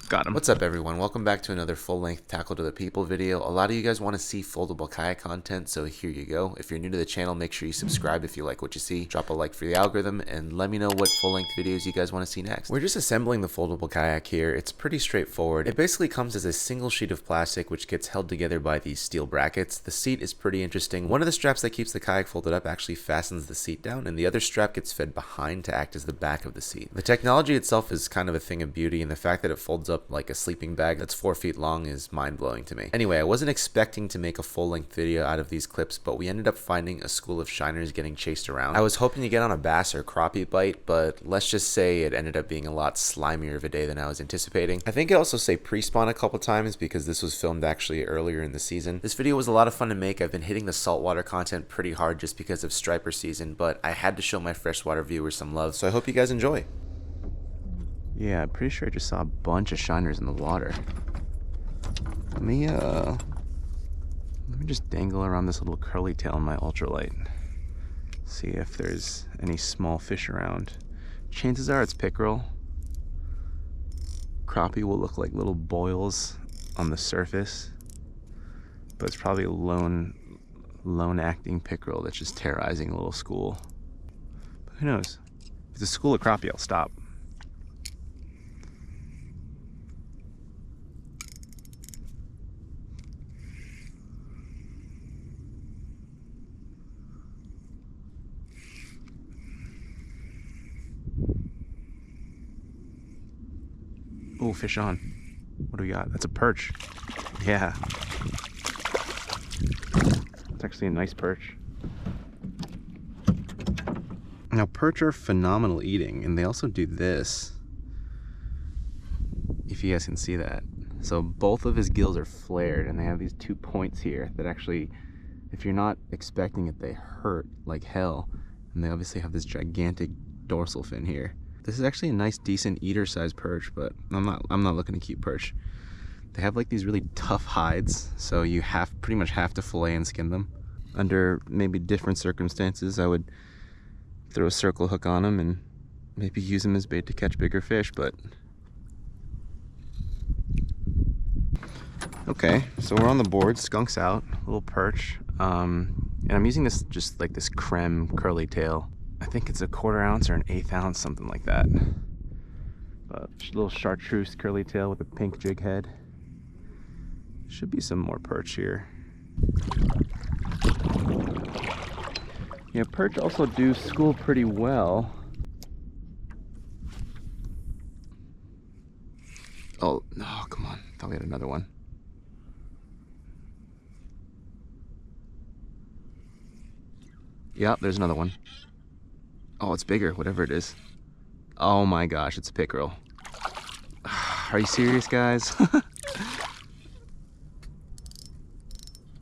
Got him. What's up, everyone? Welcome back to another full-length Tackle to the People video. A lot of you guys want to see foldable kayak content, so here you go. If you're new to the channel, make sure you subscribe if you like what you see. Drop a like for the algorithm, and let me know what full-length videos you guys want to see next. We're just assembling the foldable kayak here. It's pretty straightforward. It basically comes as a single sheet of plastic, which gets held together by these steel brackets. The seat is pretty interesting. One of the straps that keeps the kayak folded up actually fastens the seat down, and the other strap gets fed behind to act as the back of the seat. The technology itself is kind of a thing of beauty, and the fact that it folds up like a sleeping bag that's 4 feet long is mind-blowing to me. Anyway, I wasn't expecting to make a full-length video out of these clips, but we ended up finding a school of shiners getting chased around. I was hoping to get on a bass or crappie bite, but let's just say it ended up being a lot slimier of a day than I was anticipating. I think I also say pre-spawn a couple times because this was filmed actually earlier in the season. This video was a lot of fun to make. I've been hitting the saltwater content pretty hard just because of striper season, but I had to show my freshwater viewers some love, so I hope you guys enjoy. Yeah, I'm pretty sure I just saw a bunch of shiners in the water. Let me just dangle around this little curly tail in my ultralight. See if there's any small fish around. Chances are it's pickerel. Crappie will look like little boils on the surface, but it's probably a lone acting pickerel that's just terrorizing a little school. But who knows? If it's a school of crappie, I'll stop. Oh, fish on. What do we got? That's a perch. Yeah. It's actually a nice perch. Now, perch are phenomenal eating, and they also do this. If you guys can see that. So both of his gills are flared, and they have these 2 points here that actually, if you're not expecting it, they hurt like hell. And they obviously have this gigantic dorsal fin here. This is actually a nice, decent eater-sized perch, but I'm not looking to keep perch. They have like these really tough hides, so you pretty much have to fillet and skin them. Under maybe different circumstances, I would throw a circle hook on them and maybe use them as bait to catch bigger fish, but... Okay, so we're on the board, skunk's out, little perch. And I'm using this, just like this creme curly tail. I think it's a 1/4 ounce or an 1/8 ounce, something like that. A little chartreuse curly tail with a pink jig head. Should be some more perch here. Yeah, perch also do school pretty well. Oh, no, come on. I thought we had another one. Yep, there's another one. Oh, it's bigger, whatever it is. Oh my gosh, it's a pickerel. Are you serious, guys?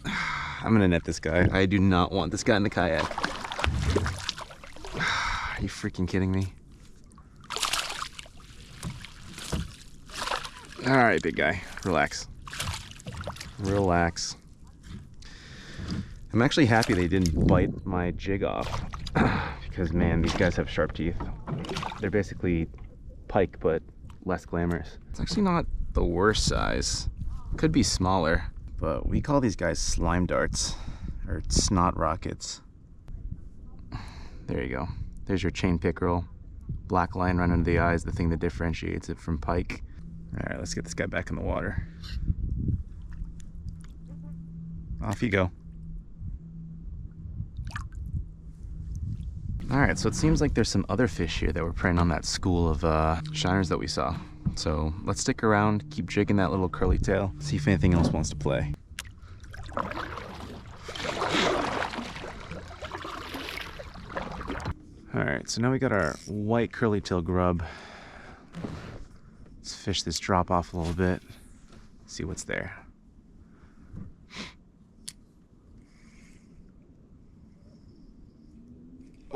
I'm gonna net this guy. I do not want this guy in the kayak. Are you freaking kidding me? All right, big guy, relax. Relax. I'm actually happy they didn't bite my jig off. Because man, these guys have sharp teeth. They're basically pike, but less glamorous. It's actually not the worst size. Could be smaller, but we call these guys slime darts, or snot rockets. There you go. There's your chain pickerel. Black line right under the eyes, the thing that differentiates it from pike. All right, let's get this guy back in the water. Off you go. Alright, so it seems like there's some other fish here that were preying on that school of shiners that we saw. So let's stick around, keep jigging that little curly tail, see if anything else wants to play. Alright, so now we got our white curly tail grub. Let's fish this drop off a little bit, see what's there.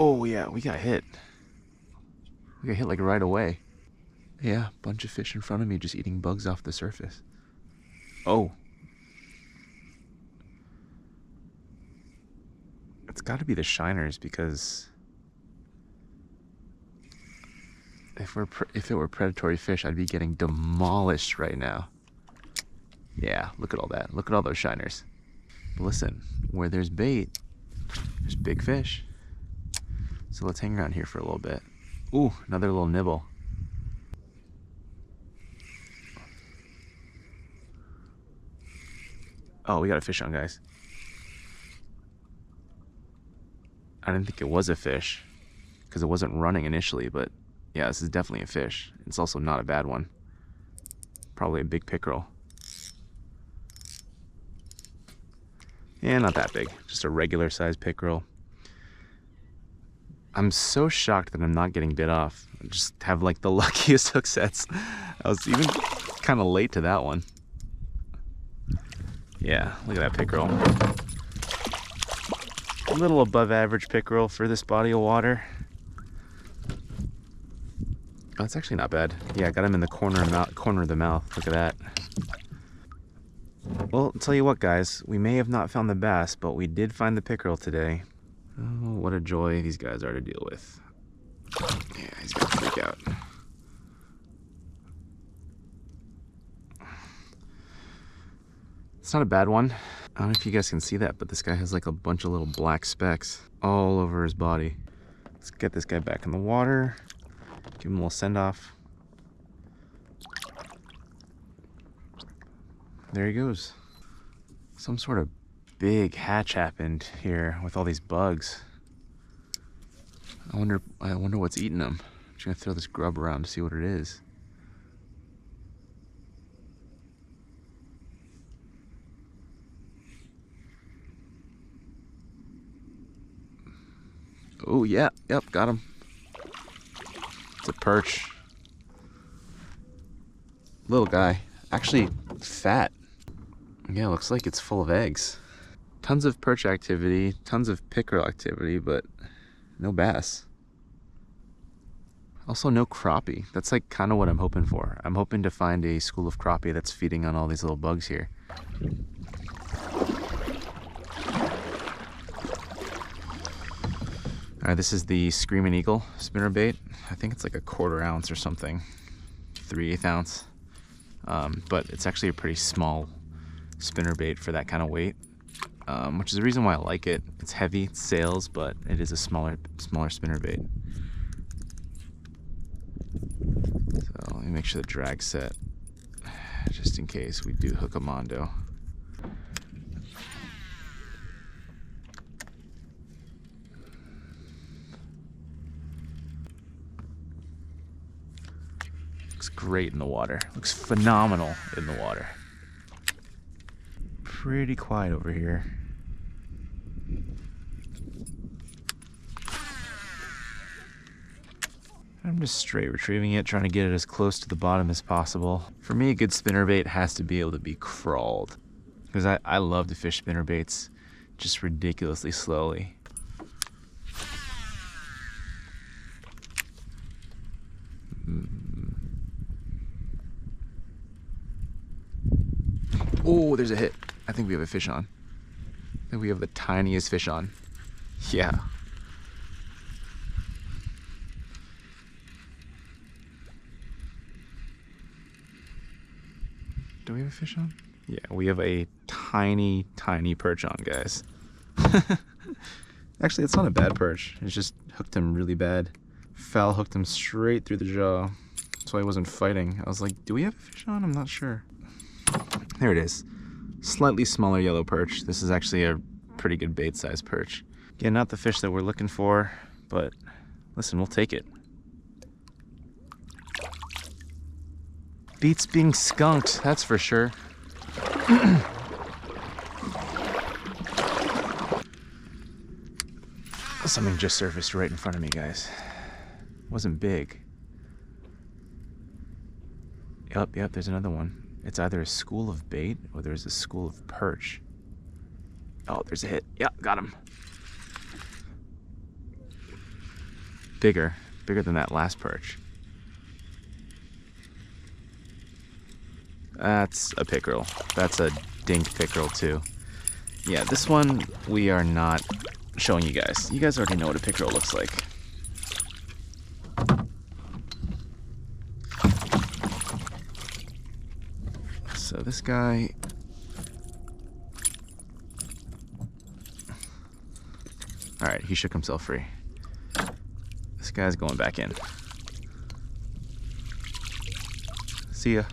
Oh yeah, we got hit. We got hit like right away. Yeah, bunch of fish in front of me just eating bugs off the surface. Oh. It's gotta be the shiners because if it were predatory fish, I'd be getting demolished right now. Yeah, look at all that. Look at all those shiners. But listen, where there's bait, there's big fish. So let's hang around here for a little bit. Ooh, another little nibble. Oh, we got a fish on, guys. I didn't think it was a fish because it wasn't running initially, but yeah, this is definitely a fish. It's also not a bad one. Probably a big pickerel. Yeah, not that big. Just a regular sized pickerel. I'm so shocked that I'm not getting bit off. I just have like the luckiest hook sets. I was even kind of late to that one. Yeah, look at that pickerel. A little above average pickerel for this body of water. Oh, it's actually not bad. Yeah, I got him in the corner of the mouth. Look at that. Well, I'll tell you what, guys. We may have not found the bass, but we did find the pickerel today. Oh, what a joy these guys are to deal with. Yeah, he's gonna freak out. It's not a bad one. I don't know if you guys can see that, but this guy has like a bunch of little black specks all over his body. Let's get this guy back in the water. Give him a little send-off. There he goes. Some sort of big hatch happened here with all these bugs. I wonder what's eating them. I'm just gonna throw this grub around to see what it is. Oh yeah, yep, got him. It's a perch. Little guy, actually fat. Yeah, looks like it's full of eggs. Tons of perch activity, tons of pickerel activity, but no bass. Also no crappie. That's like kind of what I'm hoping for. I'm hoping to find a school of crappie that's feeding on all these little bugs here. Alright, this is the Screaming Eagle spinnerbait. I think it's like a 1/4 ounce or something. 3/8 ounce. But it's actually a pretty small spinnerbait for that kind of weight. Which is the reason why I like it. It's heavy, it sails, but it is a smaller spinnerbait. So let me make sure the drag's set, just in case we do hook a mondo. Looks great in the water. Looks phenomenal in the water. Pretty quiet over here. I'm just straight retrieving it, trying to get it as close to the bottom as possible. For me, a good spinnerbait has to be able to be crawled, because I love to fish spinnerbaits just ridiculously slowly. Oh, there's a hit. I think we have a fish on. I think we have the tiniest fish on. Yeah. Do we have a fish on? Yeah, we have a tiny, tiny perch on, guys. Actually, it's not a bad perch. It's just hooked him really bad. Foul hooked him straight through the jaw. That's why he wasn't fighting. I was like, do we have a fish on? I'm not sure. There it is. Slightly smaller yellow perch. This is actually a pretty good bait size perch. Again, not the fish that we're looking for, but listen, we'll take it. Beats being skunked, that's for sure. Something just surfaced right in front of me, guys. Wasn't big. Yep, there's another one. It's either a school of bait or there's a school of perch. Oh, there's a hit. Yeah, got him. Bigger than that last perch. That's a pickerel. That's a dink pickerel too. Yeah, this one we are not showing you guys. You guys already know what a pickerel looks like. So this guy... Alright, he shook himself free. This guy's going back in. See ya.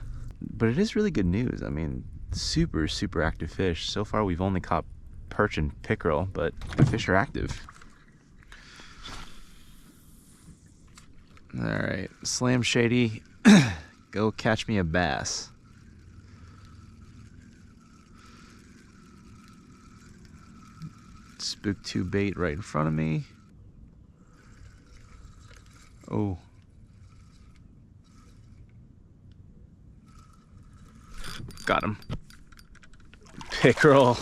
But it is really good news. I mean, super, super active fish. So far we've only caught perch and pickerel, but the fish are active. Alright, Slam Shady, go catch me a bass. Spook 2 bait right in front of me. Oh. Got him. Pickerel.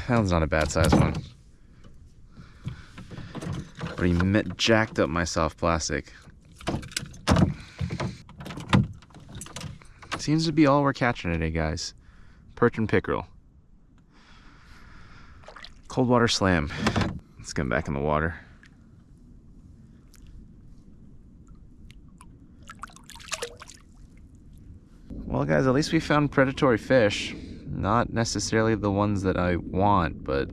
That one's not a bad size one. But he jacked up my soft plastic. Seems to be all we're catching today, guys. Perch and pickerel. Cold water slam. Let's get him back in the water. Well, guys, at least we found predatory fish. Not necessarily the ones that I want, but